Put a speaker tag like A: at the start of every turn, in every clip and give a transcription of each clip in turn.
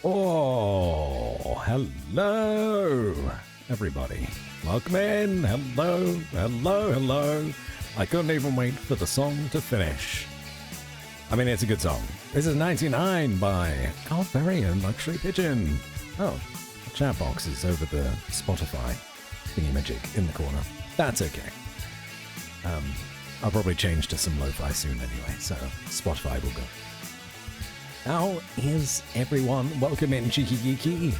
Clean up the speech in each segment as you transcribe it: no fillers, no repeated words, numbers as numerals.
A: Oh, hello, everybody. Welcome in. Hello, hello, hello. I couldn't even wait for the song to finish. I mean, it's a good song. This is 99 by our very own Luxury Pigeon. Oh, the chat box is over the Spotify thingy-majig in the corner. That's okay. I'll probably change to some lo-fi soon anyway, so Spotify will go. How is everyone? Welcome in, Cheeky Geeky.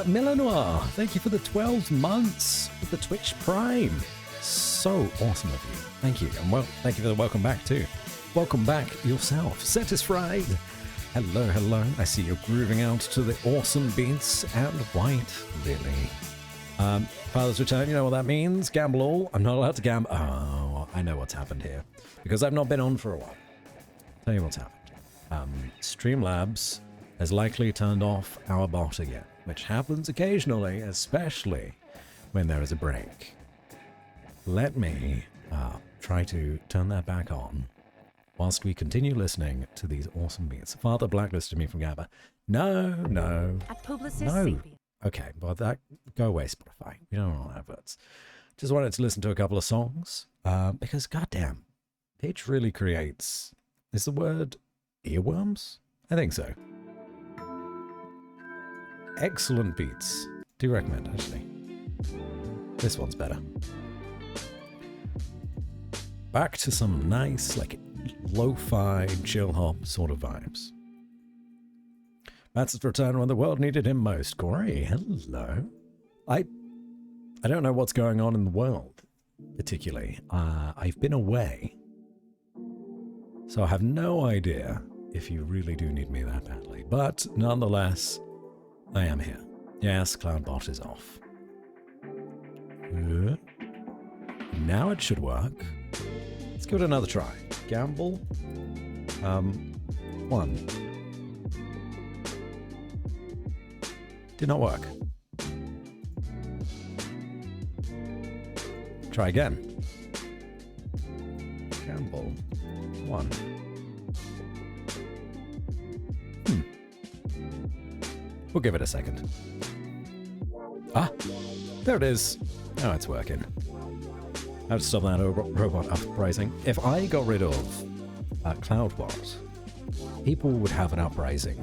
A: Milanoir, thank you for the 12 months with the Twitch Prime. So awesome of you. Thank you. And well, thank you for the welcome back too. Welcome back yourself. Satisfied. Hello, hello. I see you're grooving out to the awesome beats and White Lily. Father's Return, you know what that means? Gamble all. I'm not allowed to gamble. Oh, I know what's happened here. Because I've not been on for a while. Tell you what's happened. Streamlabs has likely turned off our bot again, which happens occasionally, especially when there is a break. Let me try to turn that back on whilst we continue listening to these awesome beats. Father blacklisted me from Gabba. No. No. Okay, well, that go away, Spotify. We don't want adverts. Just wanted to listen to a couple of songs because, goddamn, Pitch really creates. Is the word earworms? I think so. Excellent beats. Do recommend, actually. This one's better. Back to some nice, like, lo-fi, chill-hop sort of vibes. Batsy's return when the world needed him most. Corey, hello. I don't know what's going on in the world, particularly. I've been away, so I have no idea if you really do need me that badly. But nonetheless, I am here. Yes, Cloudbot is off. Now it should work. Let's give it another try. Gamble. 1. Did not work. Try again. Gamble. 1. We'll give it a second. Ah, there it is. Now it's working. I have to stop that robot uprising. If I got rid of Cloudbot, people would have an uprising.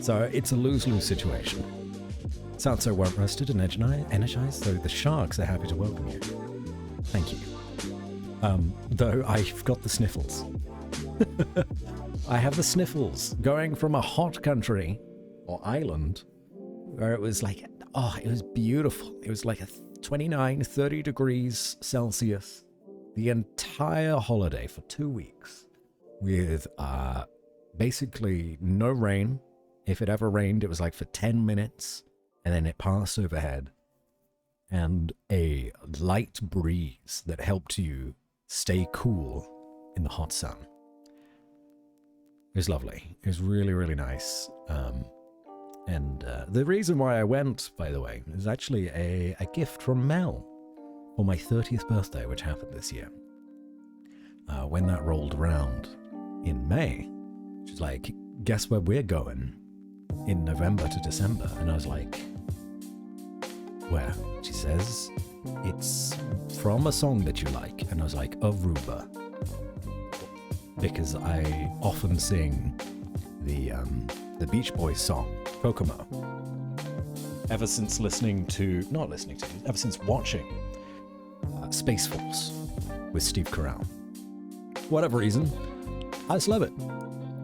A: So it's a lose-lose situation. Sounds so well rested and energized, so the sharks are happy to welcome you. Thank you. Though I've got the sniffles. I have the sniffles going from a hot country or island where it was like, oh, it was beautiful. It was like a 29, 30 degrees Celsius the entire holiday for 2 weeks with basically no rain. If it ever rained, it was like for 10 minutes and then it passed overhead, and a light breeze that helped you stay cool in the hot sun. It was lovely. It was really, really nice. And the reason why I went, by the way, is actually a gift from Mel for my 30th birthday, which happened this year. When that rolled around in May, she's like, guess where we're going in November to December? And I was like, where? She says, it's from a song that you like. And I was like, Aruba. Because I often sing the Beach Boys song, Kokomo. Ever since ever since watching Space Force with Steve Carell. For whatever reason, I just love it.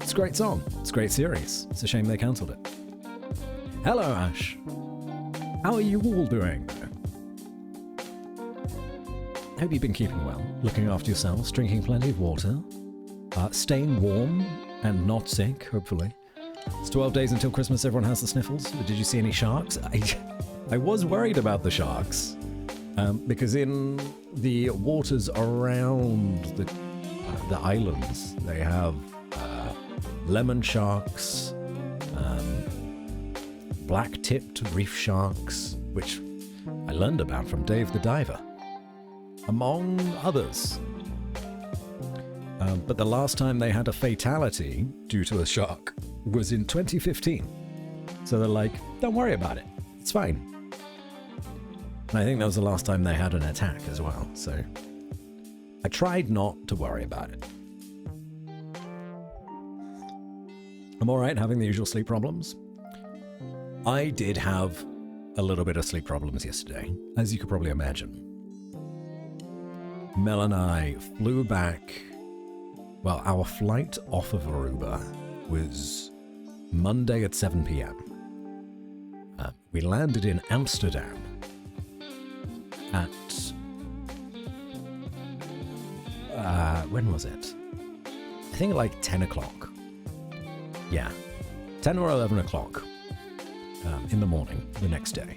A: It's a great song. It's a great series. It's a shame they cancelled it. Hello, Ash. How are you all doing? Hope you've been keeping well, looking after yourselves, drinking plenty of water, staying warm and not sick, hopefully. It's 12 days until Christmas. Everyone has the sniffles. Did you see any sharks? I was worried about the sharks because in the waters around the islands, they have lemon sharks, black-tipped reef sharks, which I learned about from Dave the Diver, among others. But the last time they had a fatality due to a shark was in 2015. So they're like, don't worry about it. It's fine. And I think that was the last time they had an attack as well. So I tried not to worry about it. I'm all right having the usual sleep problems. I did have a little bit of sleep problems yesterday, as you could probably imagine. Mel and I flew back. Well, our flight off of Aruba was Monday at 7 p.m. We landed in Amsterdam at... when was it? I think like 10 o'clock. Yeah, 10 or 11 o'clock in the morning the next day.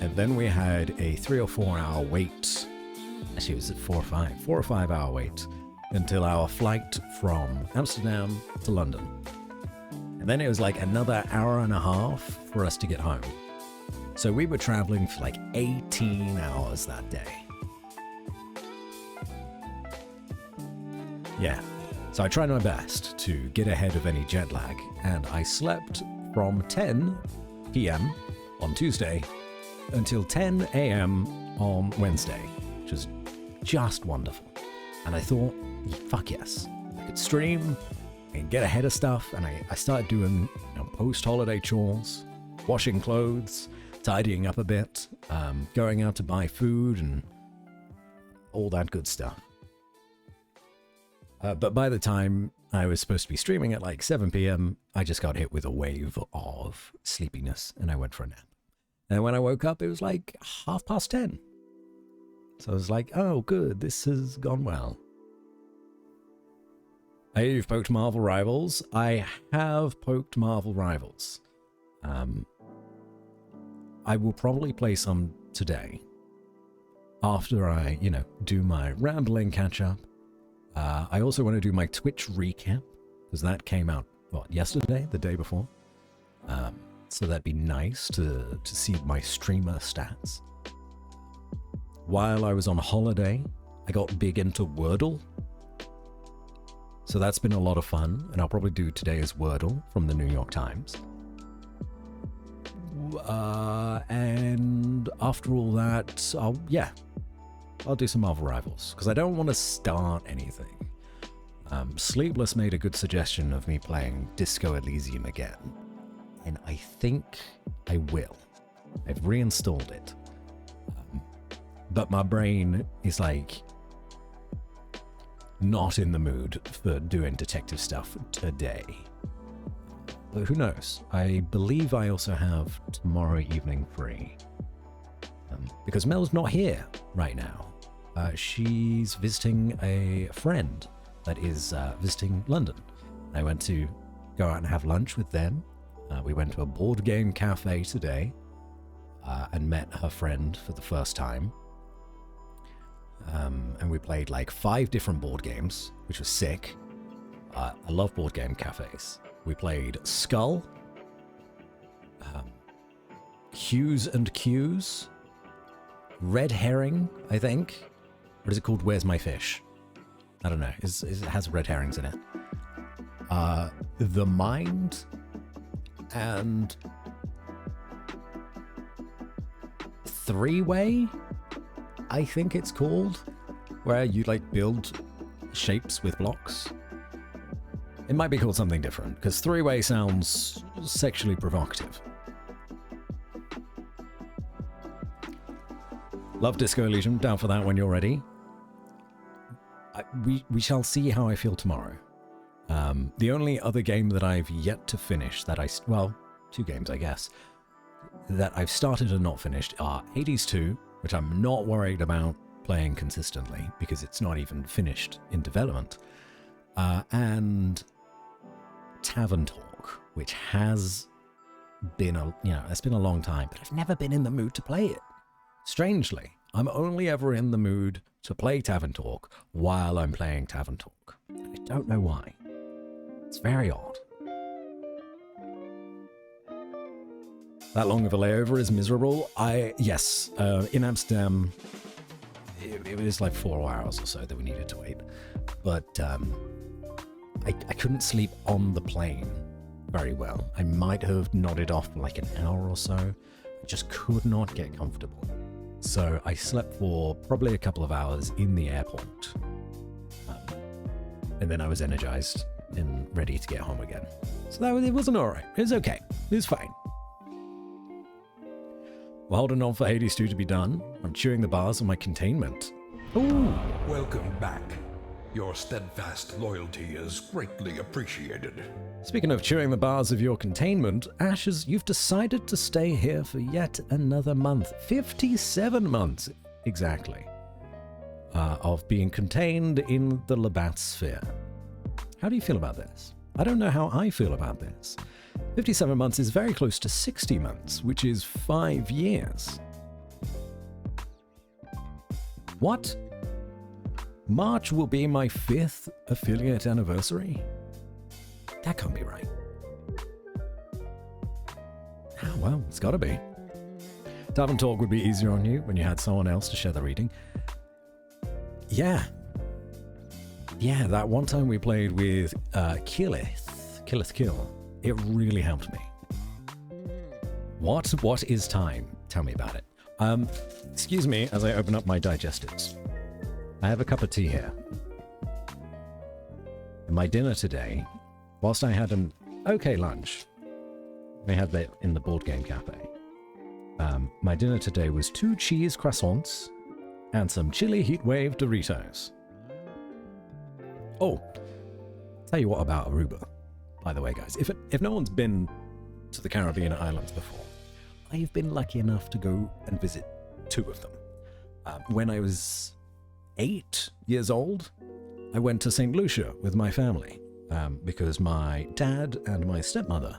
A: And then we had a 3 or 4 hour wait. Actually, it was at 4 or 5 hour wait until our flight from Amsterdam to London. And then it was like another hour and a half for us to get home. So we were traveling for like 18 hours that day. Yeah. So I tried my best to get ahead of any jet lag, and I slept from 10 p.m. on Tuesday until 10 a.m. on Wednesday, which was just wonderful. And I thought, fuck yes, I could stream and get ahead of stuff, and I started doing post-holiday chores, washing clothes, tidying up a bit, going out to buy food, and all that good stuff. But by the time I was supposed to be streaming at like 7 p.m., I just got hit with a wave of sleepiness, and I went for a nap. And when I woke up, it was like 10:30. So I was like, oh, good, this has gone well. Hey, you've poked Marvel Rivals. I have poked Marvel Rivals. I will probably play some today after I, do my rambling catch-up. I also want to do my Twitch recap, because that came out, yesterday, the day before. So that'd be nice to see my streamer stats. While I was on holiday, I got big into Wordle. So that's been a lot of fun, and I'll probably do today's Wordle from the New York Times. And after all that, I'll do some Marvel Rivals, because I don't want to start anything. Sleepless made a good suggestion of me playing Disco Elysium again, and I think I will. I've reinstalled it. But my brain is like not in the mood for doing detective stuff today. But who knows? I believe I also have tomorrow evening free. Because Mel's not here right now. She's visiting a friend that is visiting London. I went to go out and have lunch with them. We went to a board game cafe today and met her friend for the first time. And we played like 5 different board games, which was sick. I love board game cafes. We played Skull, Hues and Cues, Red Herring, I think. What is it called? Where's My Fish? I don't know. It has red herrings in it. The Mind, and Three-Way, I think it's called, where you like build shapes with blocks. It might be called something different, because Three-Way sounds sexually provocative. Love Disco Elysium, down for that when you're ready. We shall see how I feel tomorrow. The only other game that I've yet to finish that 2 games I guess, that I've started and not finished are Hades 2, which I'm not worried about playing consistently because it's not even finished in development, and Tavern Talk, which has been it's been a long time, but I've never been in the mood to play it. Strangely, I'm only ever in the mood to play Tavern Talk while I'm playing Tavern Talk. I don't know why. It's very odd. That long of a layover is miserable. Yes, in Amsterdam, it was like 4 hours or so that we needed to wait. But I couldn't sleep on the plane. very well. I might have nodded off for like an hour or so. I just could not get comfortable. So I slept for probably a couple of hours in the airport. And then I was energized and ready to get home again. So it wasn't alright. It was okay. It was fine. We're holding on for Hades 2 to be done. I'm chewing the bars on my containment. Ooh.
B: Welcome back. Your steadfast loyalty is greatly appreciated.
A: Speaking of chewing the bars of your containment, Ashes, you've decided to stay here for yet another month. 57 months, exactly, of being contained in the Labatt sphere. How do you feel about this? I don't know how I feel about this. 57 months is very close to 60 months, which is 5 years. What? March will be my 5th affiliate anniversary? That can't be right. Oh, well, it's gotta be. Tavern Talk would be easier on you when you had someone else to share the reading. Yeah. Yeah, that one time we played with Killeth Kill, it really helped me. What is time? Tell me about it. Excuse me as I open up my digestives. I have a cup of tea here. And my dinner today, whilst I had an okay lunch, we had that in the board game cafe. My dinner today was 2 cheese croissants and some chili heatwave Doritos. Oh, tell you what about Aruba, by the way, guys. If no one's been to the Caribbean islands before, I've been lucky enough to go and visit 2 of them. When I was 8 years old, I went to St. Lucia with my family because my dad and my stepmother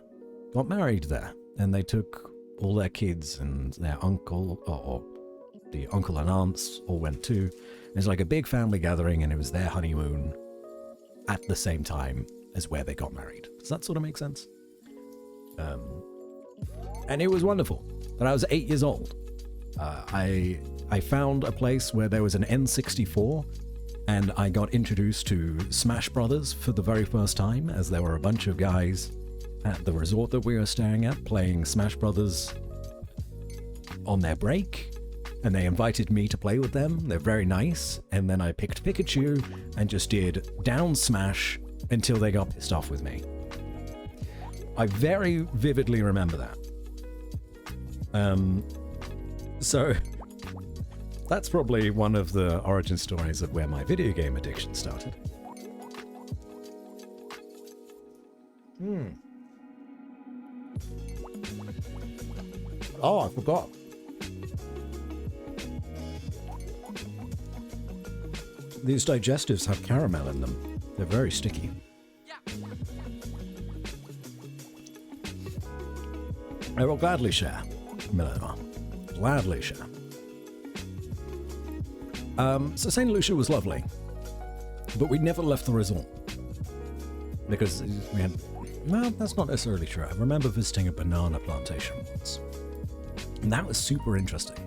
A: got married there, and they took all their kids and their uncle, or the uncle and aunts all went too. It was like a big family gathering, and it was their honeymoon at the same time as where they got married. Does that sort of make sense? And it was wonderful. But I was 8 years old. I found a place where there was an N64, and I got introduced to Smash Brothers for the very first time, as there were a bunch of guys at the resort that we were staying at playing Smash Brothers on their break, and they invited me to play with them. They're very nice, and then I picked Pikachu and just did down smash until they got pissed off with me. I very vividly remember that. So that's probably one of the origin stories of where my video game addiction started. Oh, I forgot. These digestives have caramel in them. They're very sticky. I will gladly share, Milena. Gladly share. So St. Lucia was lovely, but we never left the resort because we had, well, that's not necessarily true. I remember visiting a banana plantation once, and that was super interesting.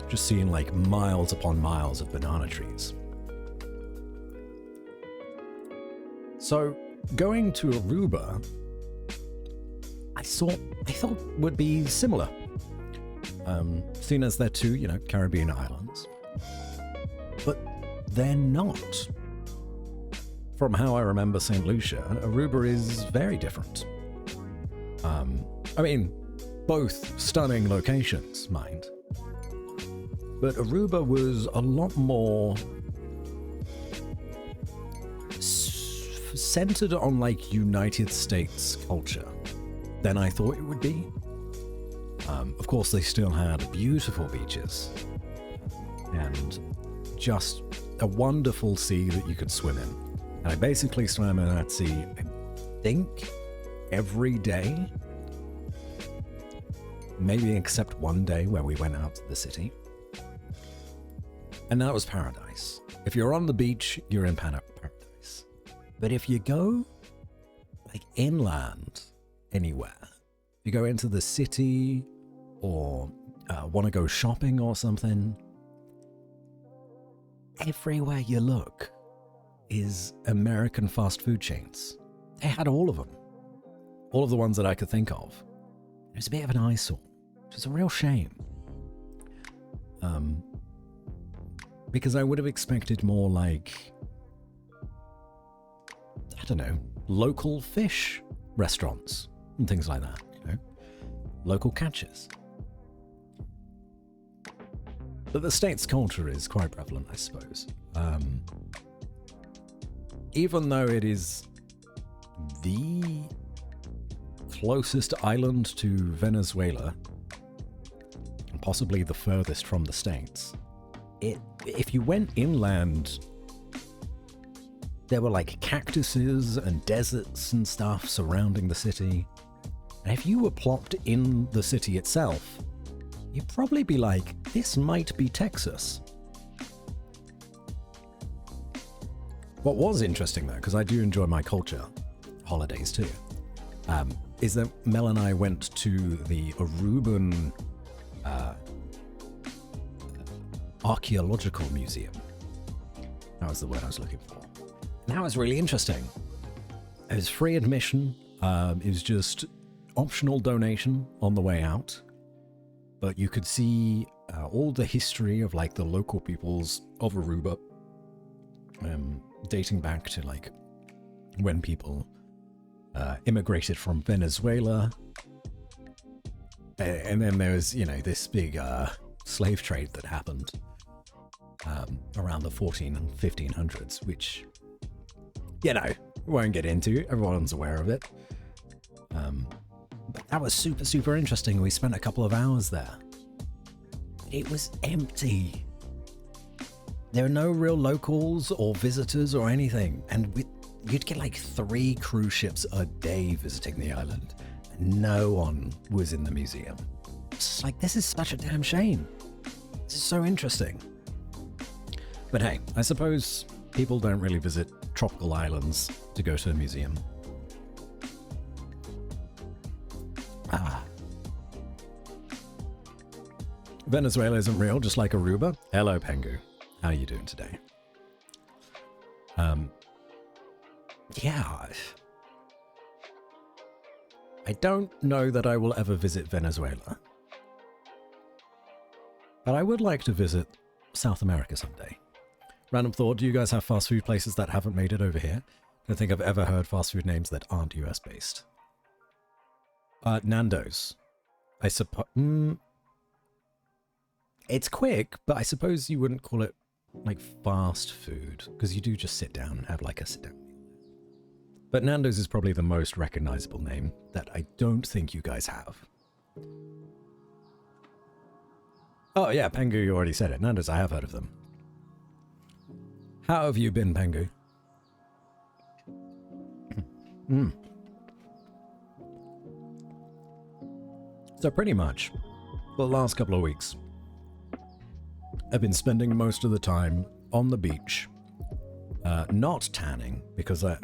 A: Just seeing like miles upon miles of banana trees. So going to Aruba, I thought would be similar. Seen as they're 2, Caribbean islands. But they're not. From how I remember St. Lucia, Aruba is very different. I mean, both stunning locations, mind. But Aruba was a lot more centered on like United States culture than I thought it would be. Of course, they still had beautiful beaches and just a wonderful sea that you could swim in. And I basically swam in that sea, I think, every day. Maybe except one day where we went out to the city. And that was paradise. If you're on the beach, you're in paradise. But if you go, like, inland, anywhere, you go into the city, or want to go shopping or something, everywhere you look, is American fast food chains. They had all of them. All of the ones that I could think of. It was a bit of an eyesore, which is a real shame. Because I would have expected more like, I don't know, local fish restaurants and things like that, you know? Local catches. But the States culture is quite prevalent, I suppose. Even though it is the closest island to Venezuela, possibly the furthest from the States, if you went inland, there were like cactuses and deserts and stuff surrounding the city. And if you were plopped in the city itself, you'd probably be like, this might be Texas. What was interesting though, because I do enjoy my culture holidays too, is that Mel and I went to the Aruban Archaeological Museum. That was the word I was looking for. And that was really interesting. It was free admission. It was just optional donation on the way out. But you could see all the history of like the local peoples of Aruba, dating back to like when people immigrated from Venezuela. And then there was, you know, this big slave trade that happened around the 14 and 1500s, which, you know, won't get into. Everyone's aware of it. But that was super, super interesting. We spent a couple of hours there. It was empty. There are no real locals or visitors or anything. And you'd get like 3 cruise ships a day visiting the island. And no one was in the museum. It's like, this is such a damn shame. This is so interesting. But hey, I suppose people don't really visit tropical islands to go to a museum. Venezuela isn't real, just like Aruba. Hello, Pengu. How are you doing today? Yeah. I don't know that I will ever visit Venezuela. But I would like to visit South America someday. Random thought, do you guys have fast food places that haven't made it over here? I don't think I've ever heard fast food names that aren't US based. Nando's. I suppose... it's quick, but I suppose you wouldn't call it like fast food, because you do just sit down and have like a sit down meal. But Nando's is probably the most recognizable name that I don't think you guys have. Oh yeah, Pengu, you already said it. Nando's, I have heard of them. How have you been, Pengu? So pretty much, for the last couple of weeks, I've been spending most of the time on the beach, not tanning, because I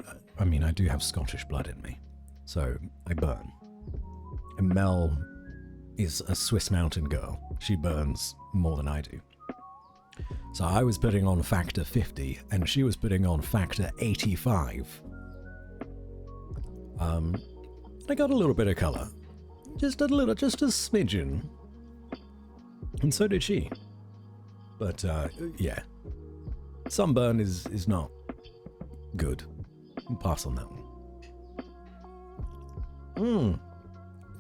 A: mean, I do have Scottish blood in me, so I burn. And Mel is a Swiss mountain girl. She burns more than I do. So I was putting on factor 50, and she was putting on factor 85. I got a little bit of color. Just a smidgen. And so did she. But, yeah. Sunburn is not good. I'll pass on that one.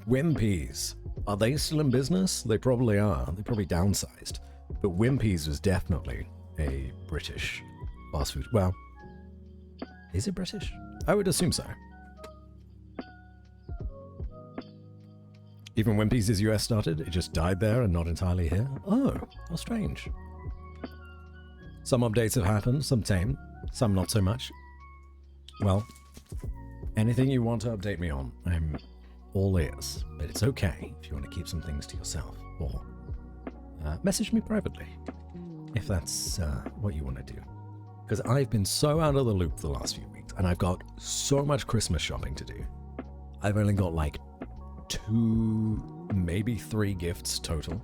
A: Wimpy's. Are they still in business? They probably are. They probably downsized. But Wimpy's was definitely a British fast food. Well, is it British? I would assume so. Even Wimpy's is US started? It just died there and not entirely here? Oh, how strange. Some updates have happened, some tame, some not so much. Well, anything you want to update me on, I'm all ears. But it's okay if you want to keep some things to yourself, or message me privately, if that's what you want to do. Because I've been so out of the loop the last few weeks, and I've got so much Christmas shopping to do. I've only got like 2, maybe 3 gifts total.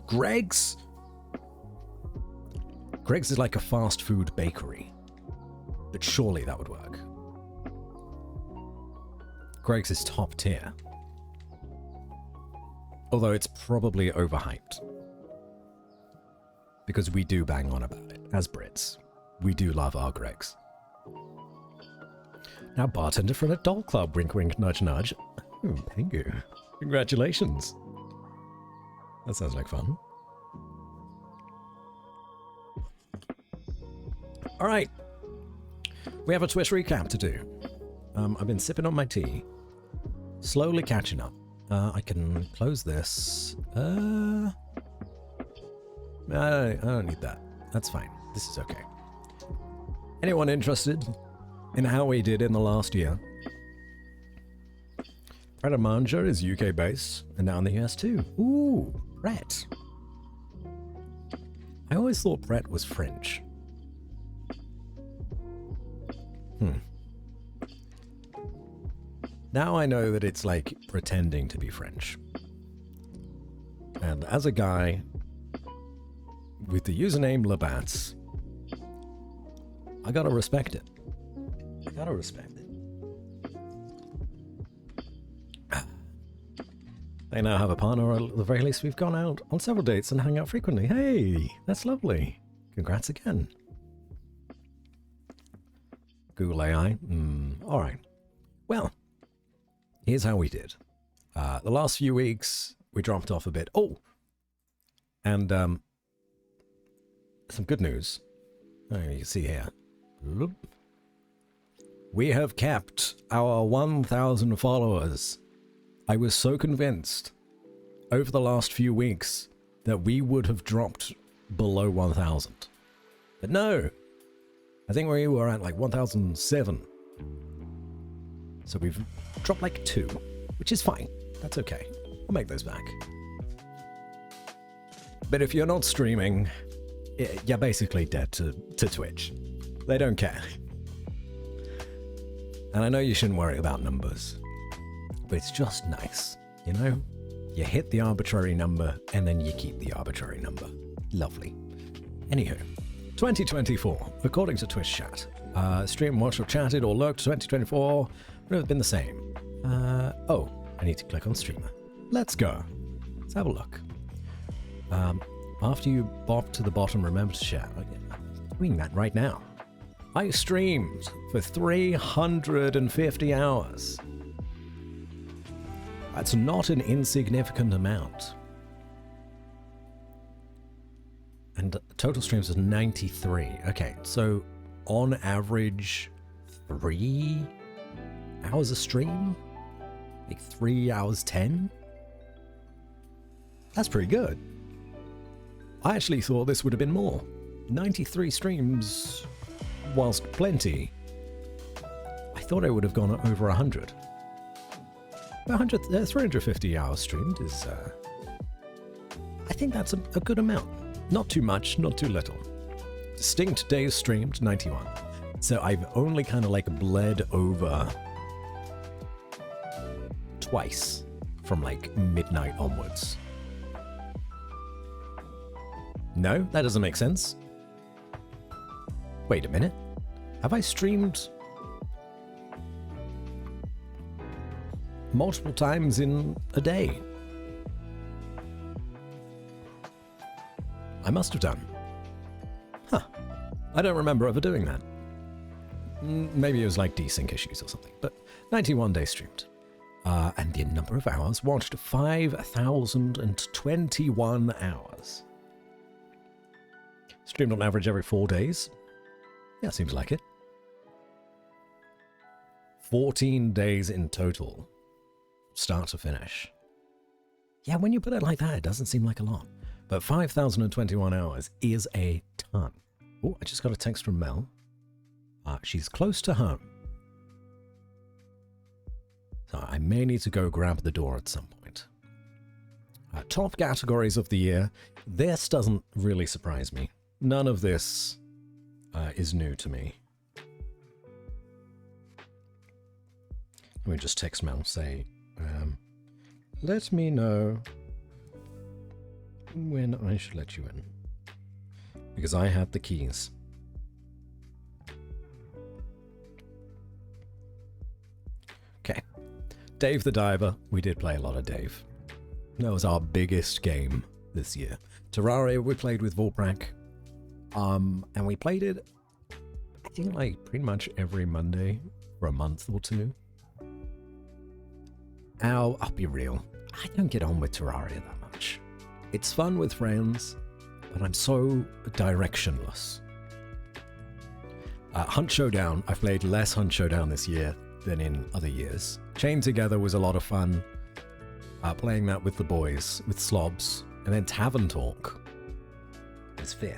A: Greg's Greg's is like a fast food bakery. But surely that would work. Greg's is top tier. Although it's probably overhyped. Because we do bang on about it, as Brits. We do love our Greg's. Now bartender for an adult club, wink wink, nudge nudge. Oh, thank you. Congratulations. That sounds like fun. Alright. We have a Twitch recap to do. I've been sipping on my tea. Slowly catching up. I can close this. I don't need that. That's fine. This is okay. Anyone interested in how we did in the last year? Brett Amanja is UK based and now in the US too. Ooh, Brett. I always thought Brett was French. Now I know that it's like pretending to be French. And as a guy with the username Labatz, I gotta respect it. I gotta respect it. They now have a partner, or at the very least we've gone out on several dates and hang out frequently. Hey, that's lovely. Congrats again. Google AI. Alright. Well, here's how we did. The last few weeks, we dropped off a bit. Oh! And, some good news. Oh, you can see here. We have kept our 1,000 followers. I was so convinced over the last few weeks that we would have dropped below 1,000. But no! I think we were at like 1,007. So we've dropped like 2, which is fine. That's okay. I'll make those back. But if you're not streaming, you're basically dead to Twitch. They don't care. And I know you shouldn't worry about numbers, but it's just nice, you know? You hit the arbitrary number, and then you keep the arbitrary number. Lovely. Anywho, 2024, according to Twitch chat. Stream, watched, or chatted, or lurked 2024 would have been the same. Oh, I need to click on streamer. Let's go. Let's have a look. After you bop to the bottom, remember to share. I'm doing that right now. I streamed for 350 hours. That's not an insignificant amount. And total streams is 93. Okay, so on average, 3 hours a stream? Like 3 hours 10? That's pretty good. I actually thought this would have been more. 93 streams, whilst plenty. I thought I would have gone over 100. 350 hours streamed is, I think that's a good amount. Not too much, not too little. Distinct days streamed, 91. So I've only kind of like bled over twice from like midnight onwards. No, that doesn't make sense. Wait a minute. Have I streamed multiple times in a day? I must have done. Huh. I don't remember ever doing that. Maybe it was like desync issues or something, but 91 days streamed. And the number of hours watched, 5,021 hours. Streamed on average every 4 days. Yeah, seems like it. 14 days in total, start to finish. Yeah, when you put it like that, it doesn't seem like a lot. But 5,021 hours is a ton. Oh, I just got a text from Mel. She's close to home. So I may need to go grab the door at some point. Top categories of the year. This doesn't really surprise me. None of this is new to me. Let me just text Mel, say, let me know when I should let you in. because I had the keys. Okay. Dave the Diver. We did play a lot of Dave. That was our biggest game this year. Terraria we played with Volprak. And we played it, I think, like pretty much every Monday for a month or two. I'll be real. I don't get on with Terraria that much. It's fun with friends, but I'm so directionless. Hunt Showdown. I've played less Hunt Showdown this year than in other years. Chained Together was a lot of fun. Playing that with the boys, with Slobs. And then Tavern Talk is 5th.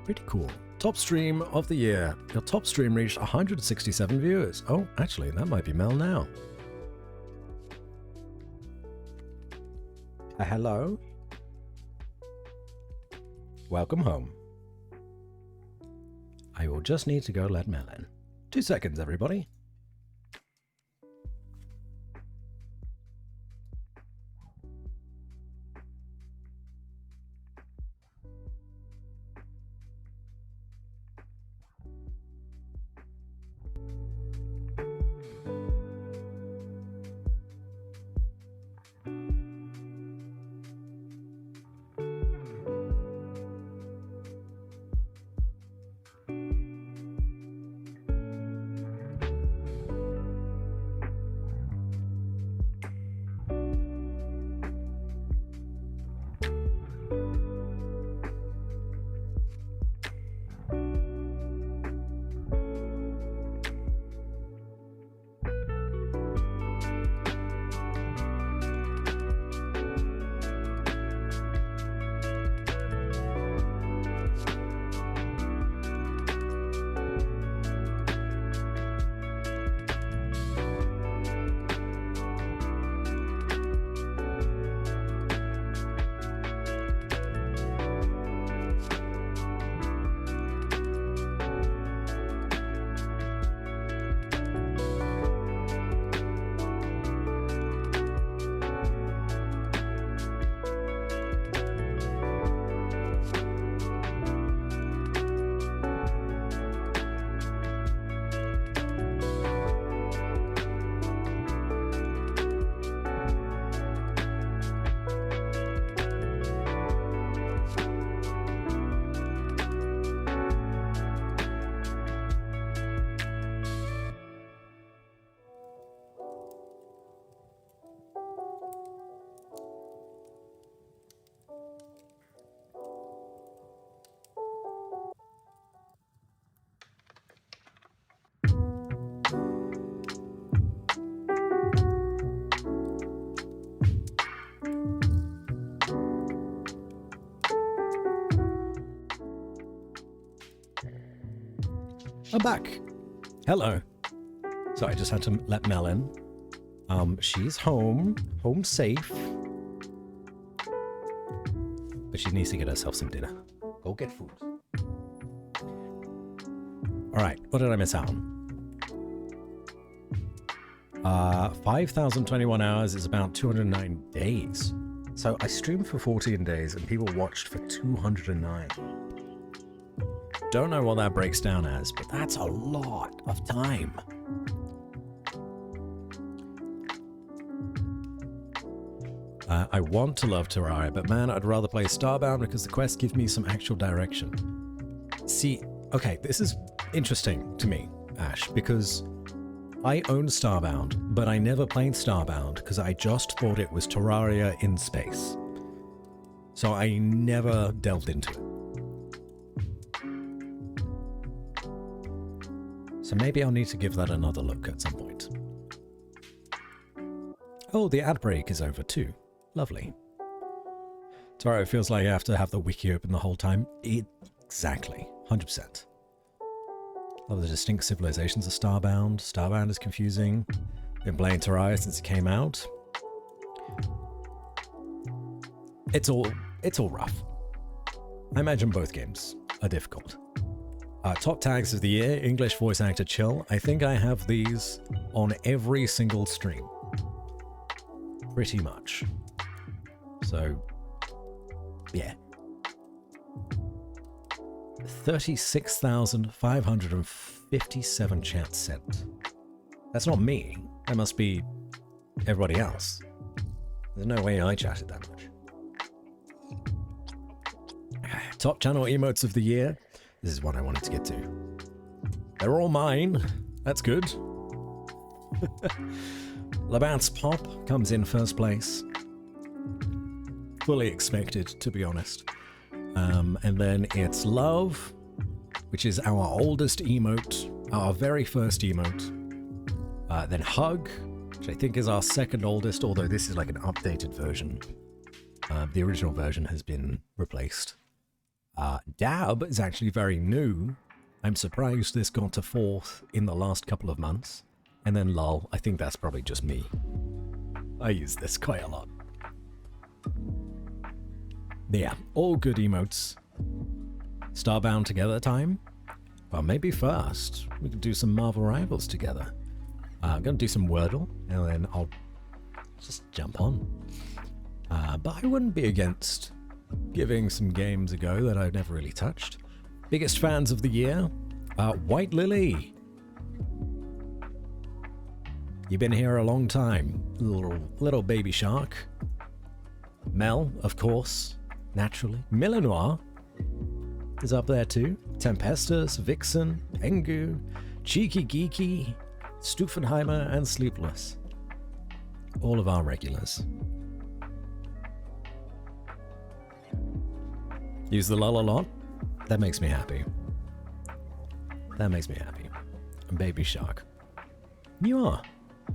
A: Pretty cool. Top stream of the year. Your top stream reached 167 viewers. Oh, actually, that might be Mel now. Hello. Welcome home. I will just need to go let Mel in. 2 seconds, everybody. I'm back. Hello. So I just had to let Mel in. She's home safe. But she needs to get herself some dinner. Go get food. Alright, what did I miss out on? 5,021 hours is about 209 days. So I streamed for 14 days and people watched for 209. Don't know what that breaks down as, but that's a lot of time. I want to love Terraria, but man, I'd rather play Starbound because the quest gives me some actual direction. See, okay, this is interesting to me, Ash, because I own Starbound, but I never played Starbound because I just thought it was Terraria in space. So I never delved into it. So maybe I'll need to give that another look at some point. Oh, the ad break is over too. Lovely. Sorry, it feels like I have to have the wiki open the whole time. Exactly. 100%. Love the distinct civilizations of Starbound. Starbound is confusing. Been playing Terraria since it came out. It's all rough. I imagine both games are difficult. Top tags of the year, English voice actor chill. I think I have these on every single stream. Pretty much. So, yeah. 36,557 chats sent. That's not me. That must be everybody else. There's no way I chatted that much. Top channel emotes of the year. This is what I wanted to get to. They're all mine. That's good. Labatt's Pop comes in first place. Fully expected, to be honest. And then it's Love, which is our oldest emote, our very first emote. Then Hug, which I think is our second oldest, although this is like an updated version. The original version has been replaced. Dab is actually very new. I'm surprised this got to 4th in the last couple of months. And then Lol, I think that's probably just me. I use this quite a lot. Yeah, all good emotes. Starbound together time? Well, maybe first we could do some Marvel Rivals together. I'm going to do some Wordle, and then I'll just jump on. But I wouldn't be against giving some games a go that I've never really touched. Biggest fans of the year? White Lily. You've been here a long time, little baby shark. Mel, of course, naturally. Millenoir is up there too. Tempestus, Vixen, Pengu, Cheeky Geeky, Stufenheimer, and Sleepless. All of our regulars. Use the lull a lot? That makes me happy. That makes me happy. Baby shark. You are.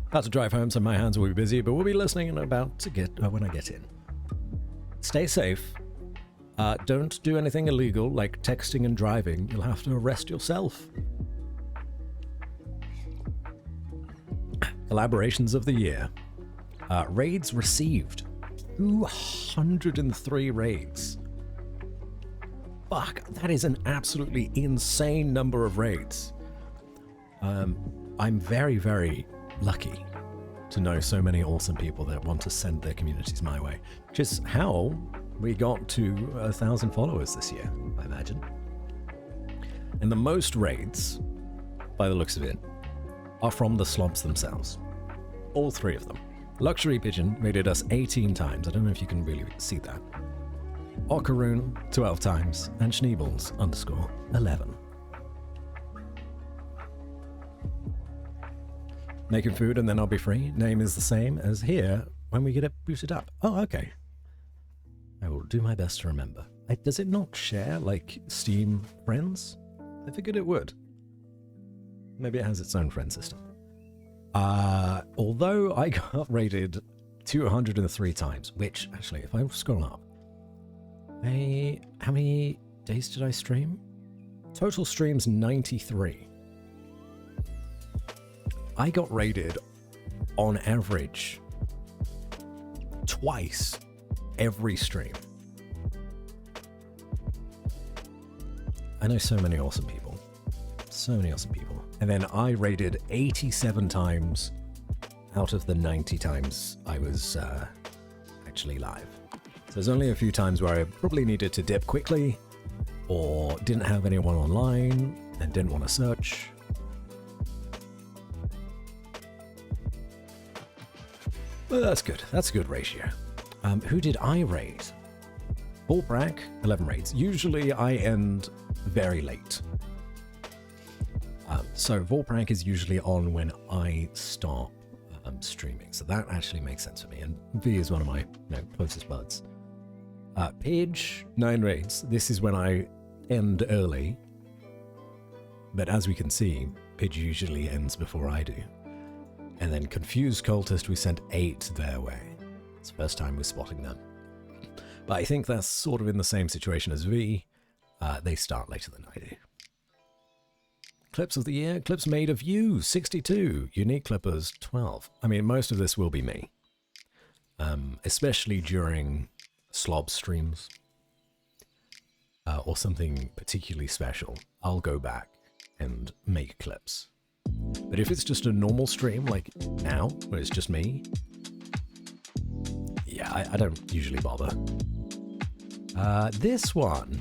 A: About to drive home, so my hands will be busy, but we'll be listening and about to get when I get in. Stay safe. Don't do anything illegal like texting and driving. You'll have to arrest yourself. Collaborations of the year. Raids received. 203 raids. Fuck, that is an absolutely insane number of raids. I'm very, very lucky to know so many awesome people that want to send their communities my way, which is how we got to 1,000 followers this year, I imagine. And the most raids, by the looks of it, are from the slobs themselves. All 3 of them. Luxury Pigeon raided us 18 times. I don't know if you can really see that. Ockaroon 12 times, and Schneebles _11. Making food and then I'll be free. Name is the same as here when we get it booted up. Oh, okay. I will do my best to remember. Does it not share, like, Steam friends? I figured it would. Maybe it has its own friend system. Although I got rated 203 times, which, actually, if I scroll up, how many days did I stream? Total streams 93. I got raided on average twice every stream. I know so many awesome people. So many awesome people. And then I raided 87 times out of the 90 times I was actually live. So there's only a few times where I probably needed to dip quickly or didn't have anyone online and didn't want to search. Well, that's good. That's a good ratio. Who did I raid? Bullbrack, 11 raids. Usually I end very late. So Volprank is usually on when I start streaming. So that actually makes sense for me. And V is one of my closest buds. Pidge, 9 raids. This is when I end early. But as we can see, Pidge usually ends before I do. And then Confused Cultist, we sent 8 their way. It's the first time we're spotting them. But I think that's sort of in the same situation as V. They start later than I do. Clips of the year, clips made of you, 62. Unique clippers, 12. I mean, most of this will be me. Especially during slob streams. Or something particularly special. I'll go back and make clips. But if it's just a normal stream, like now, where it's just me, yeah, I don't usually bother. This one,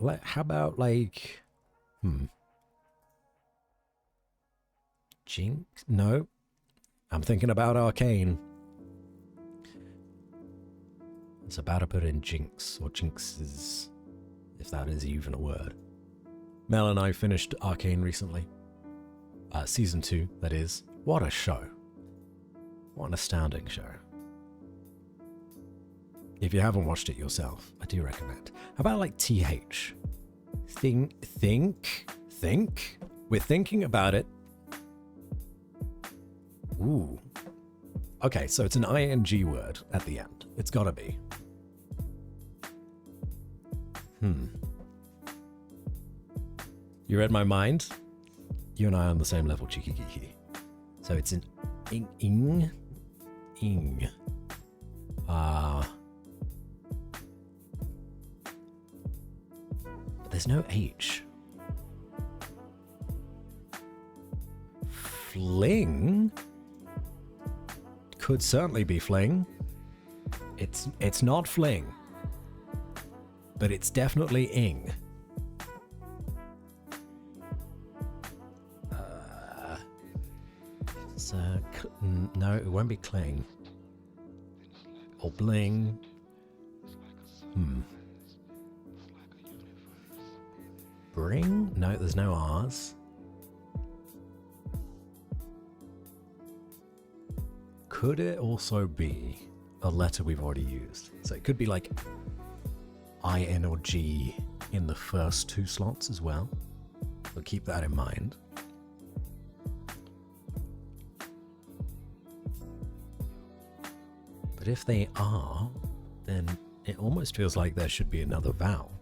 A: How about like, Jinx? No, I'm thinking about Arcane. It's about to put in Jinx or Jinxes, if that is even a word. Mel and I finished Arcane recently. Season 2, that is. What a show. What an astounding show. If you haven't watched it yourself, I do recommend. How about like TH? Think. We're thinking about it. Ooh. Okay, so it's an ing word at the end. It's gotta be. You read my mind? You and I are on the same level, cheeky geeky. So it's an ing. But there's no H. Fling could certainly be fling. It's not fling, but it's definitely ing. No, it won't be cling. Or bling. Bring? No, there's no R's. Could it also be a letter we've already used? So it could be like IN or G in the first 2 slots as well. So keep that in mind. But if they are, then it almost feels like there should be another vowel.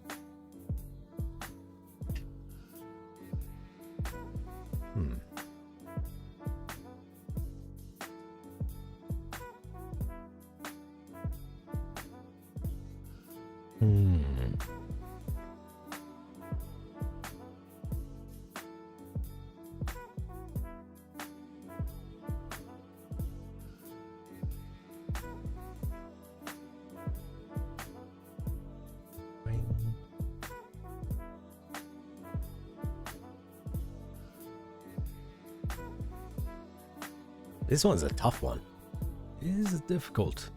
A: This one's a tough one. It is difficult.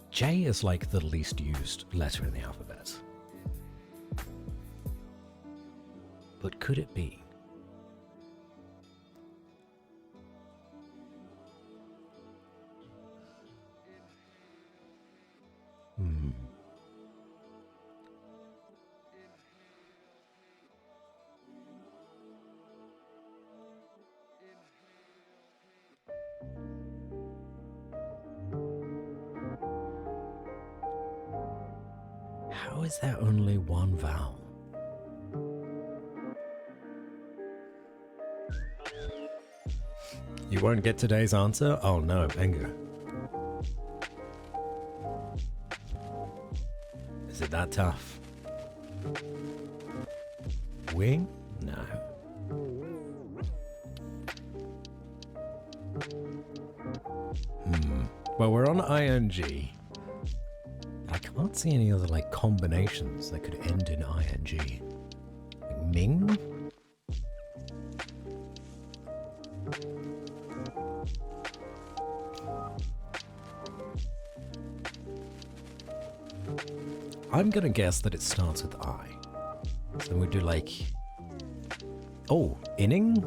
A: J is like the least used letter in the alphabet. But could it be? How is there only one vowel? You won't get today's answer? Oh no, Engu. Is it that tough? Wing? No. Well, we're on ing. I can't see any other like combinations that could end in ing. Like Ming? I'm gonna guess that it starts with I. So we do like... Oh, inning?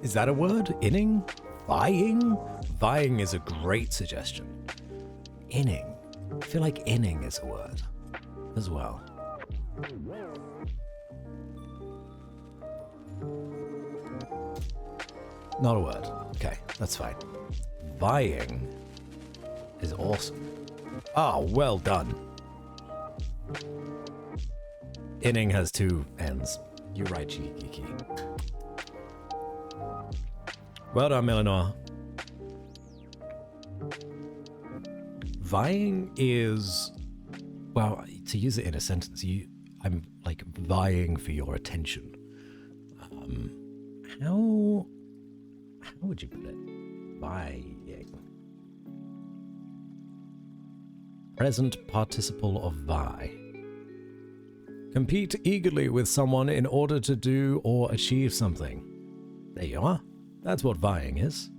A: Is that a word? Inning? Vying? Vying is a great suggestion. Inning. I feel like inning is a word as well. Not a word. Okay, that's fine. Vying is awesome. Oh, well done. Inning has 2 ends. You're right, Cheeky. Well done, Millenor. Vying is, well, to use it in a sentence, I'm like vying for your attention. How would you put it? Vying. Present participle of vie. Compete eagerly with someone in order to do or achieve something. There you are. That's what vying is.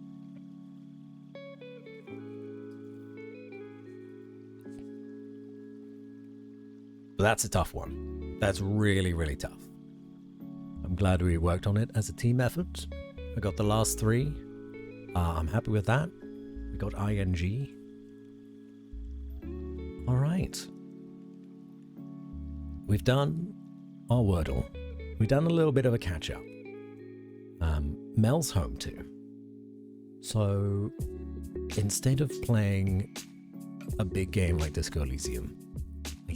A: But that's a tough one. That's really, really tough. I'm glad we worked on it as a team effort. I got the last 3. I'm happy with that. We got ING. Alright. We've done our Wordle. We've done a little bit of a catch-up. Mel's home too. So, instead of playing a big game like Disco Elysium, I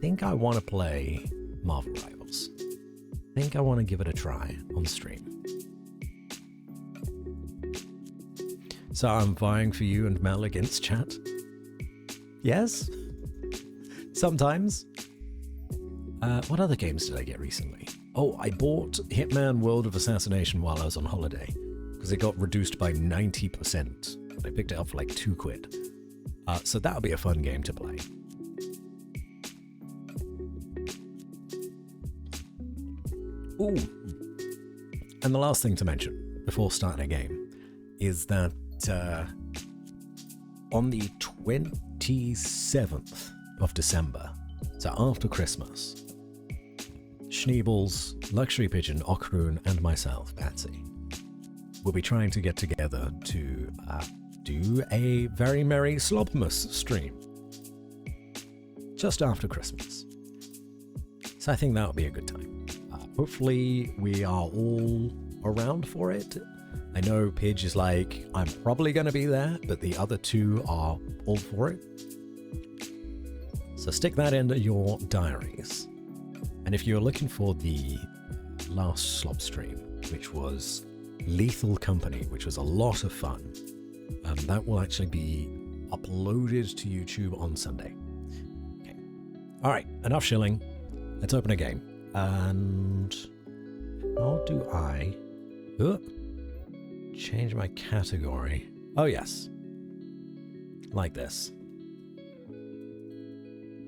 A: think I want to play Marvel Rivals. I think I want to give it a try on stream. So I'm vying for you and Mel against chat. Yes? Sometimes. What other games did I get recently? Oh, I bought Hitman World of Assassination while I was on holiday, because it got reduced by 90%. I picked it up for like £2. So that'll be a fun game to play. Ooh. And the last thing to mention before starting a game is that on the 27th of December, so after Christmas, Schneebels, Luxury Pigeon, Okrun, and myself, Batsy, will be trying to get together to do a very merry Slobmas stream just after Christmas. So I think that'll be a good time. Hopefully we are all around for it. I know Pidge is like, I'm probably going to be there, but the other 2 are all for it. So stick that into your diaries. And if you're looking for the last Slob stream, which was Lethal Company, which was a lot of fun, that will actually be uploaded to YouTube on Sunday. Okay. All right, enough shilling. Let's open a game. And how do I change my category? Oh, yes. Like this.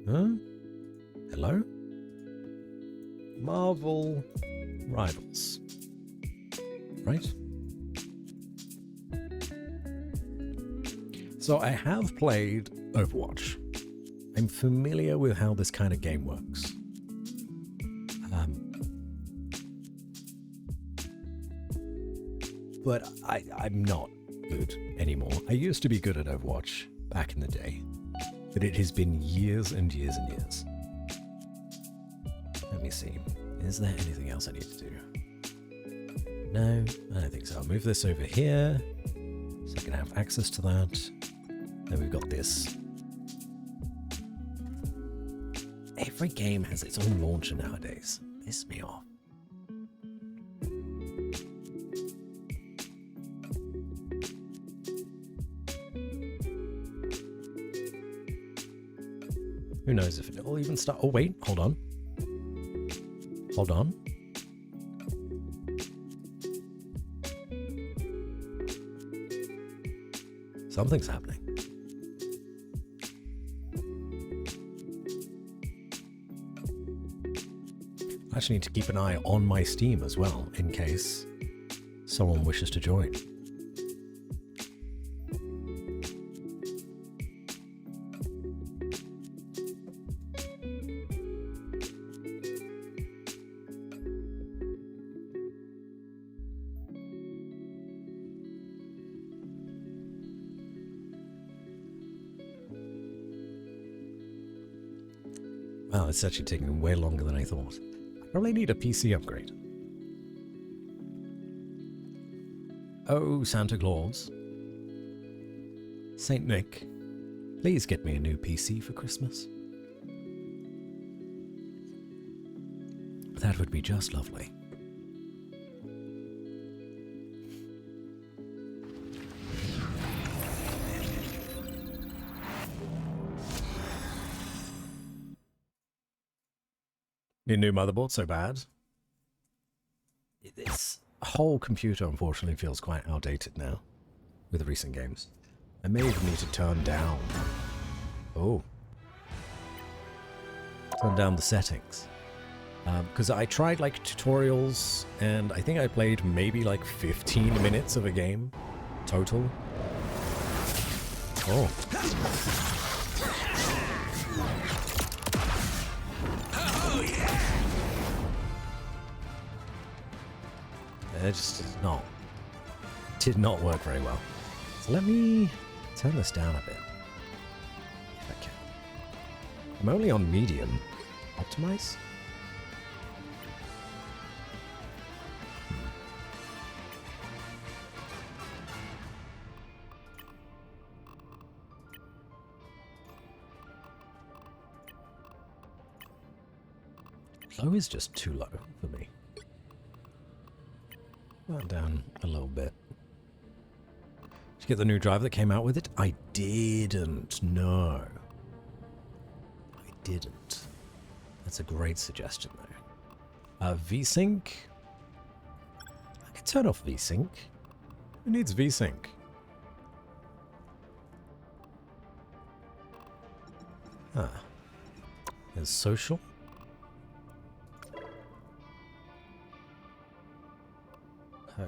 A: Huh? Hello? Marvel Rivals. Right? So I have played Overwatch. I'm familiar with how this kind of game works. But I'm not good anymore. I used to be good at Overwatch back in the day, but it has been years and years and years. Let me see. Is there anything else I need to do? No, I don't think so. I'll move this over here so I can have access to that. Then we've got this. Every game has its own launcher nowadays. Piss me off. Who knows if it'll even start? Oh, wait, hold on. Hold on. Something's happening. I actually need to keep an eye on my Steam as well, in case someone wishes to join. Wow, it's actually taking way longer than I thought. I probably need a PC upgrade. Oh, Santa Claus. Saint Nick, please get me a new PC for Christmas. That would be just lovely. Your new motherboard so bad? This whole computer unfortunately feels quite outdated now with recent games. I may even need to turn down. Oh. turn down the settings. Because I tried like tutorials, and I think I played maybe like 15 minutes of a game total. Oh. It just did not work very well. So let me turn this down a bit. If I can. I'm only on medium. Optimize? Low is just too low for me. That down a little bit. Did you get the new driver that came out with it? I didn't. No. I didn't. That's a great suggestion, though. VSync? I can turn off VSync. Who needs VSync? Ah. There's social.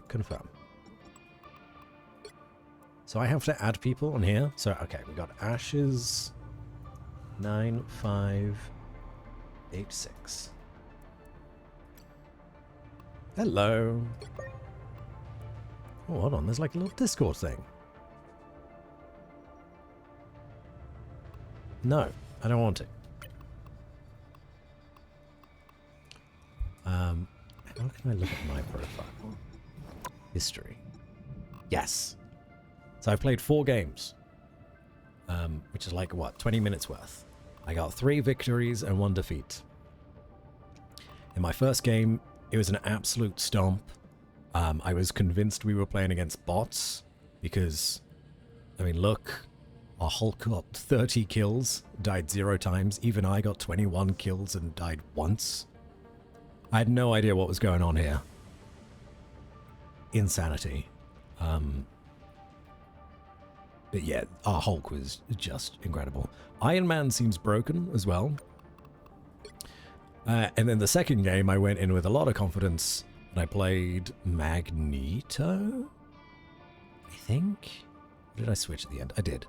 A: Confirm. So I have to add people on here. So, okay, we got Ashes 9586. Hello. Oh, hold on. There's like a little Discord thing. No, I don't want it. How can I look at my profile? History. Yes. So I've played 4 games, which is like, what, 20 minutes worth. I got 3 victories and 1 defeat. In my first game, it was an absolute stomp. I was convinced we were playing against bots because, I mean, look, our Hulk got 30 kills, died 0 times. Even I got 21 kills and died once. I had no idea what was going on here. Insanity. But yeah, our Hulk was just incredible. Iron Man seems broken as well. And then the second game, I went in with a lot of confidence, and I played Magneto, I think? Or did I switch at the end? I did.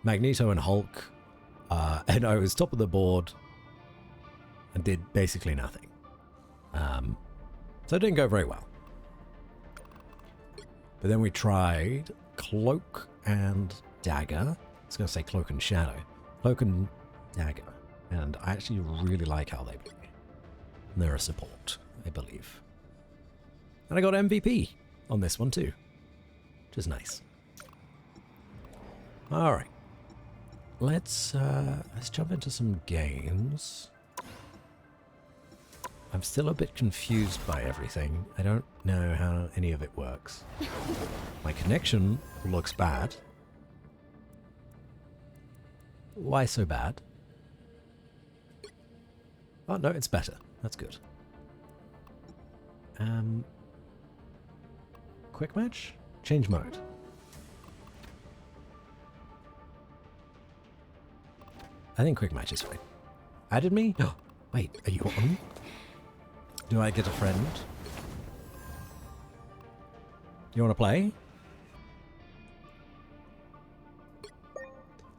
A: Magneto and Hulk, and I was top of the board and did basically nothing. So it didn't go very well. But then we tried Cloak and Dagger. I was going to say Cloak and Shadow. Cloak and Dagger. And I actually really like how they play. And they're a support, I believe. And I got MVP on this one too, which is nice. Alright. Let's jump into some games. I'm still a bit confused by everything. I don't know how any of it works. My connection looks bad. Why so bad? Oh no, it's better. That's good. Quick match? Change mode. I think quick match is fine. Added me? Oh, wait, are you on? Do I get a friend? You want to play?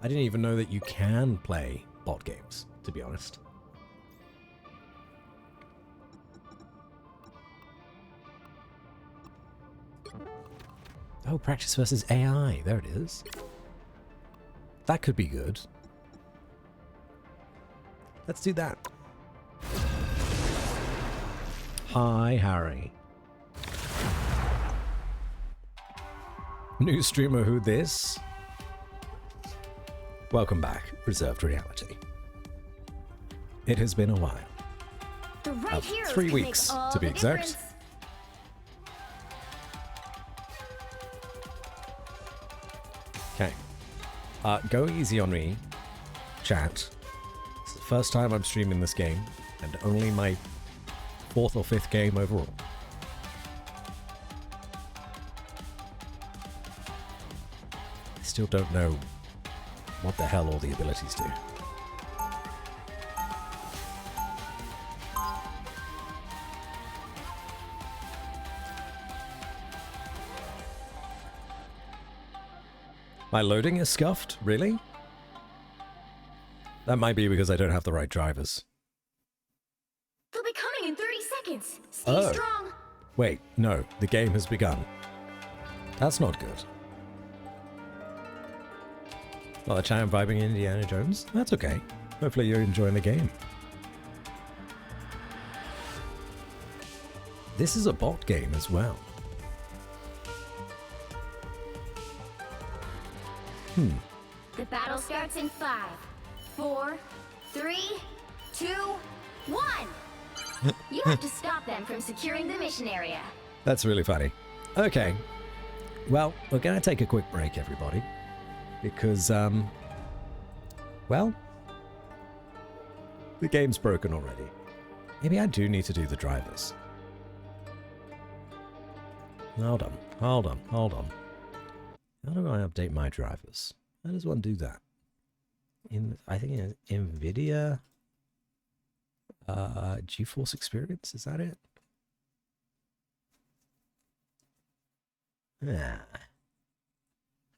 A: I didn't even know that you can play bot games, to be honest. Oh, practice versus AI. There it is. That could be good. Let's do that. Hi, Harry. New streamer, who this? Welcome back, Reserved Reality. It has been a while. 3 weeks, to be exact. Okay. Go easy on me, chat. It's the first time I'm streaming this game, and only my 4th or 5th game overall. I still don't know what the hell all the abilities do. My loading is scuffed? Really? That might be because I don't have the right drivers.
C: They'll be coming in 30 seconds. Stay strong.
A: Wait, no. The game has begun. That's not good. Well, the chat vibing Indiana Jones? That's okay. Hopefully you're enjoying the game. This is a bot game as well.
C: The battle starts in 5, 4, 3, 2, 1. You have to stop them from securing the mission area.
A: That's really funny. Okay. Well, we're going to take a quick break, everybody. Because, well, the game's broken already. Maybe I do need to do the drivers. Hold on. How do I update my drivers? How does one do that? I think in NVIDIA GeForce Experience, is that it? Yeah.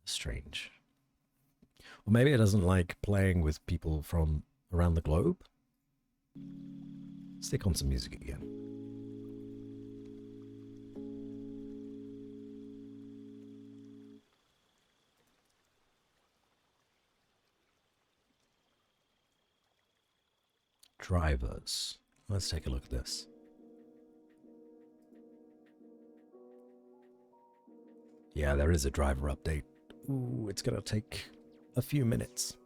A: Strange. Or maybe it doesn't like playing with people from around the globe. Stick on some music again. Drivers. Let's take a look at this. Yeah, there is a driver update. Ooh, it's gonna take a few minutes.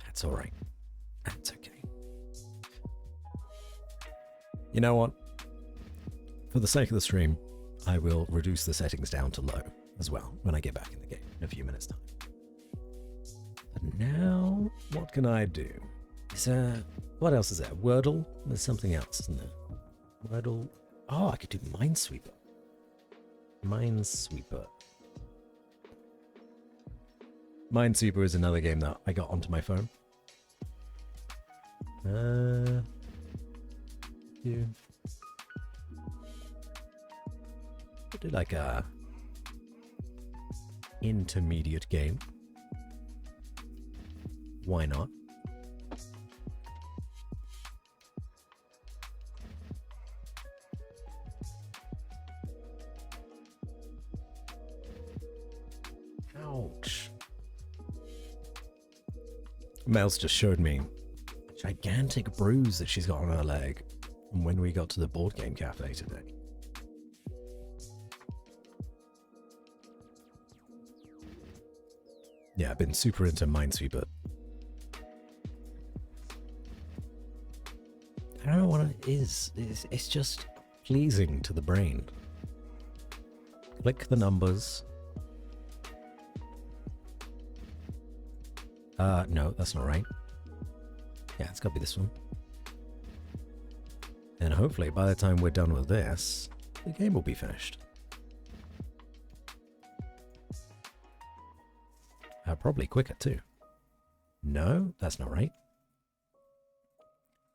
A: That's alright. That's okay. You know what? For the sake of the stream, I will reduce the settings down to low as well when I get back in the game in a few minutes' time. But now, what can I do? What else is there? Wordle? There's something else, isn't there? Wordle. Oh, I could do Minesweeper. Minesweeper is another game that I got onto my phone. Do like a intermediate game. Why not? Ouch. Mel's just showed me a gigantic bruise that she's got on her leg from when we got to the board game cafe today. Yeah, I've been super into Minesweeper. I don't know what it is. It's just pleasing to the brain. Click the numbers. No, that's not right. Yeah, it's got to be this one. And hopefully by the time we're done with this, the game will be finished. Probably quicker too. No, that's not right.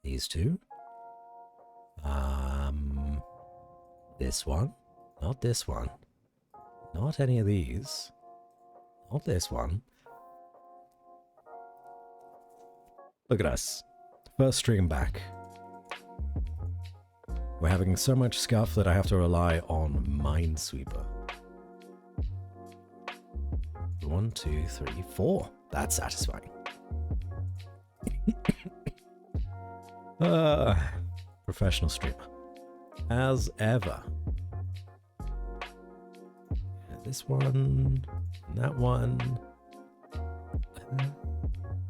A: These two. This one. Not this one. Not any of these. Not this one. Look at us. First stream back. We're having so much scuff that I have to rely on Minesweeper. 1, 2, 3, 4. That's satisfying. Professional streamer. As ever. Yeah, this one. That one.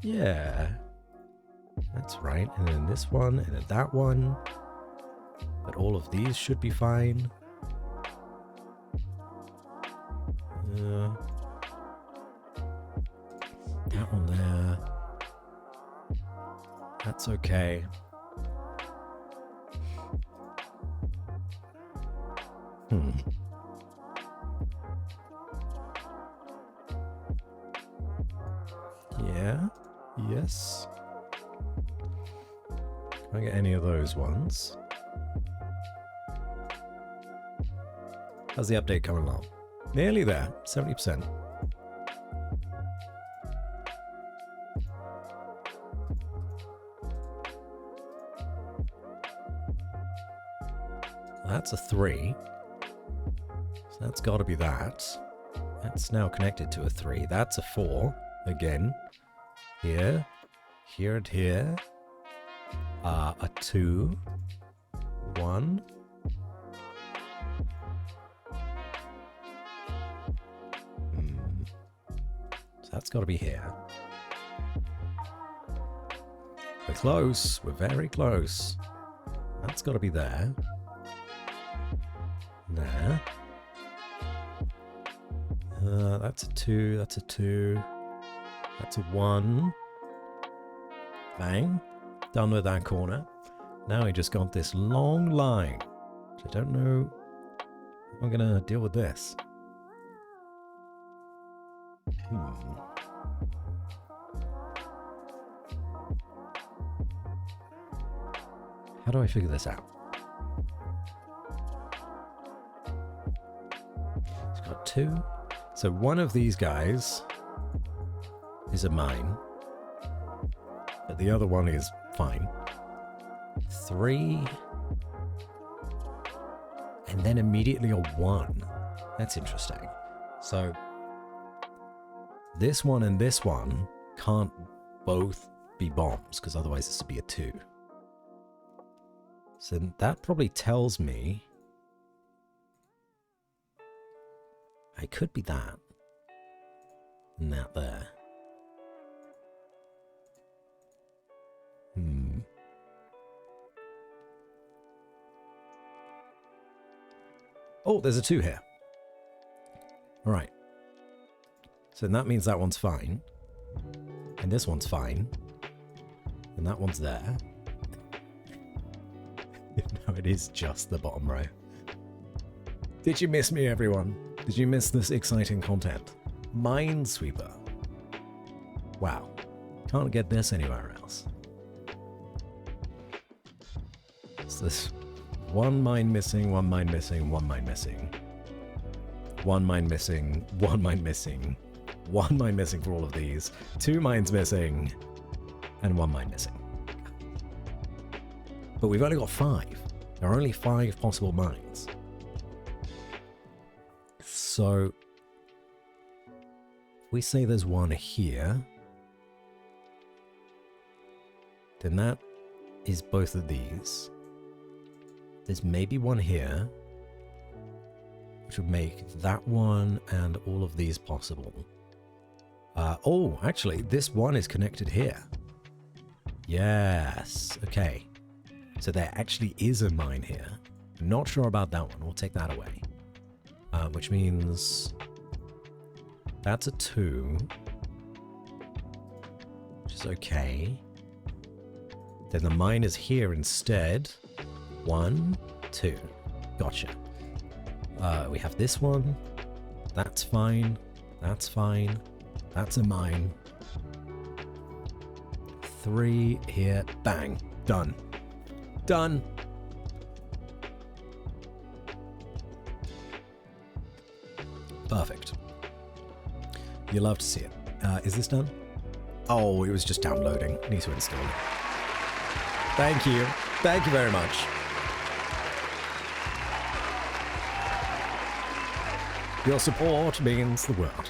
A: Yeah. That's right. And then this one. And then that one. But all of these should be fine. That one there. That's okay. Yeah. Yes. Can I get any of those ones? How's the update coming along? Nearly there. 70%. That's a 3. So that's got to be that. That's now connected to a 3. That's a 4. Again. Here. Here and here. A 2. 1. So that's got to be here. We're close. We're very close. That's got to be there. There. That's a 2. That's a 2. That's a 1. Bang. Done with that corner. Now we just got this long line. Which I don't know how I'm going to deal with this. How do I figure this out? It's got 2. So one of these guys is a mine. But the other one is fine. 3. And then immediately a 1. That's interesting. So this one and this one can't both be bombs, because otherwise this would be a 2. So that probably tells me I could be that. And that there. Oh, there's a 2 here. Alright. So that means that one's fine. And this one's fine. And that one's there. No, it is just the bottom row. Did you miss me, everyone? Did you miss this exciting content? Minesweeper. Wow. Can't get this anywhere else. What's this? 1 mine missing, 1 mine missing, 1 mine missing. 1 mine missing, 1 mine missing. 1 mine missing for all of these. 2 mines missing. And 1 mine missing. But we've only got 5. There are only 5 possible mines. So we say there's 1 here. Then that is both of these. There's maybe 1 here, which would make that one and all of these possible. Oh, actually, this one is connected here. Yes, okay. So there actually is a mine here. I'm not sure about that one. We'll take that away. Which means that's a 2, which is okay. Then the mine is here instead. 1, 2. Gotcha. We have this one. That's fine. That's fine. That's a mine. 3 here. Bang. Done. Done. Perfect. You love to see it. Is this done? Oh, it was just downloading. Need to install it. Thank you. Thank you very much. Your support means the world.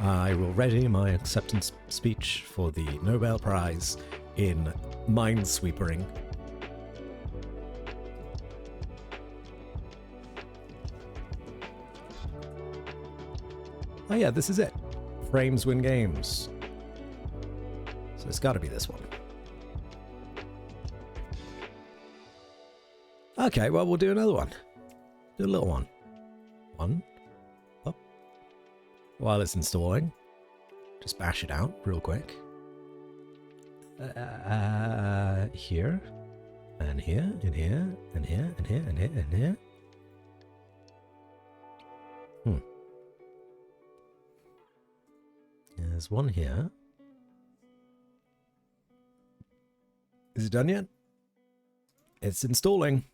A: I will ready my acceptance speech for the Nobel Prize in Minesweepering. Oh yeah, this is it. Frames win games. So it's got to be this one. Okay, well, we'll do another one. Do a little one. 1. Up. While it's installing, just bash it out real quick. Here. And here, and here, and here, and here, and here, and here. There's 1 here. Is it done yet? It's installing.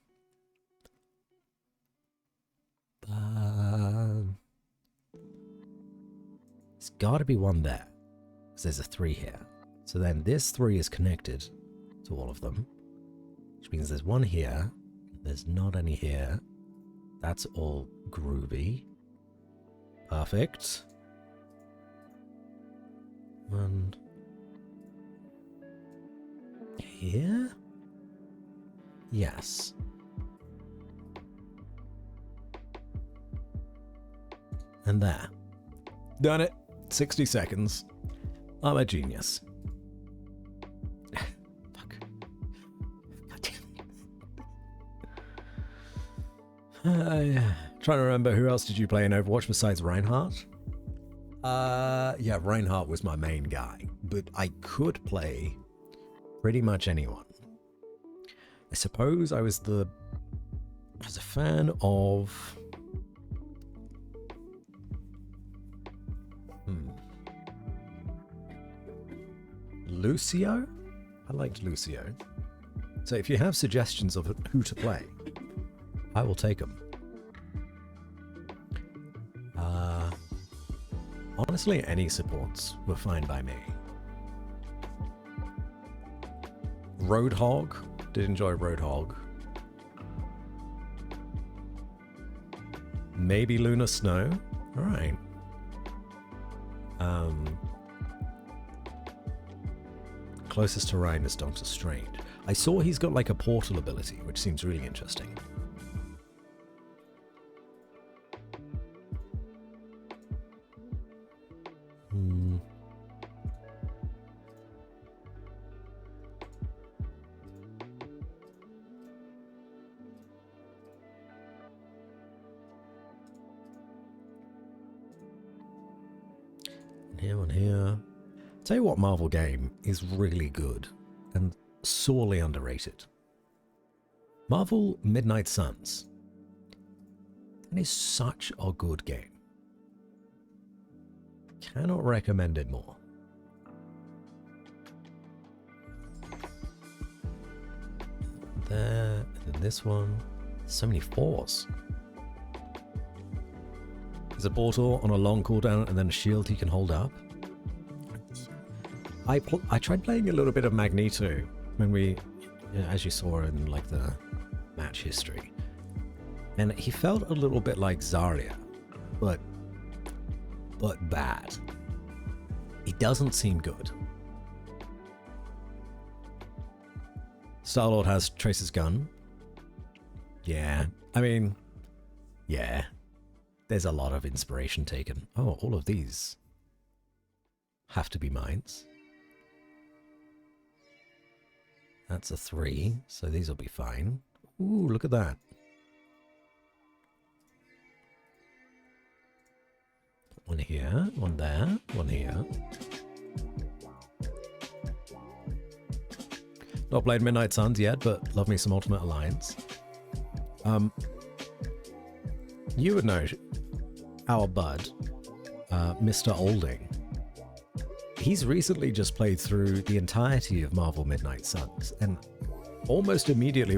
A: got to be one there. Because there's a 3 here. So then this 3 is connected to all of them. Which means there's 1 here. There's not any here. That's all groovy. Perfect. 1 here? Yes. And there. Done it. 60 seconds. I'm a genius. Fuck. God damn it. Trying to remember, who else did you play in Overwatch besides Reinhardt? Yeah, Reinhardt was my main guy, but I could play pretty much anyone. I suppose I was a fan of Lucio? I liked Lucio. So if you have suggestions of who to play, I will take them. Honestly, any supports were fine by me. Roadhog. Did enjoy Roadhog. Maybe Lunar Snow. Alright. Closest to Ryan is Doctor Strange. I saw he's got like a portal ability, which seems really interesting. One here. Tell you what Marvel game is really good and sorely underrated. Marvel Midnight Suns. That is such a good game. Cannot recommend it more. There, and then this one. So many 4s. There's a portal on a long cooldown and then a shield he can hold up. I tried playing a little bit of Magneto when we, as you saw in like the match history, and he felt a little bit like Zarya, but bad. He doesn't seem good. Star-Lord has Tracer's gun. Yeah, I mean, yeah. There's a lot of inspiration taken. Oh, all of these have to be mines. That's a 3, so these will be fine. Ooh, look at that. One here, one there, one here. Not played Midnight Suns yet, but love me some Ultimate Alliance. You would know our bud, Mr. Olding. He's recently just played through the entirety of Marvel Midnight Suns, and almost immediately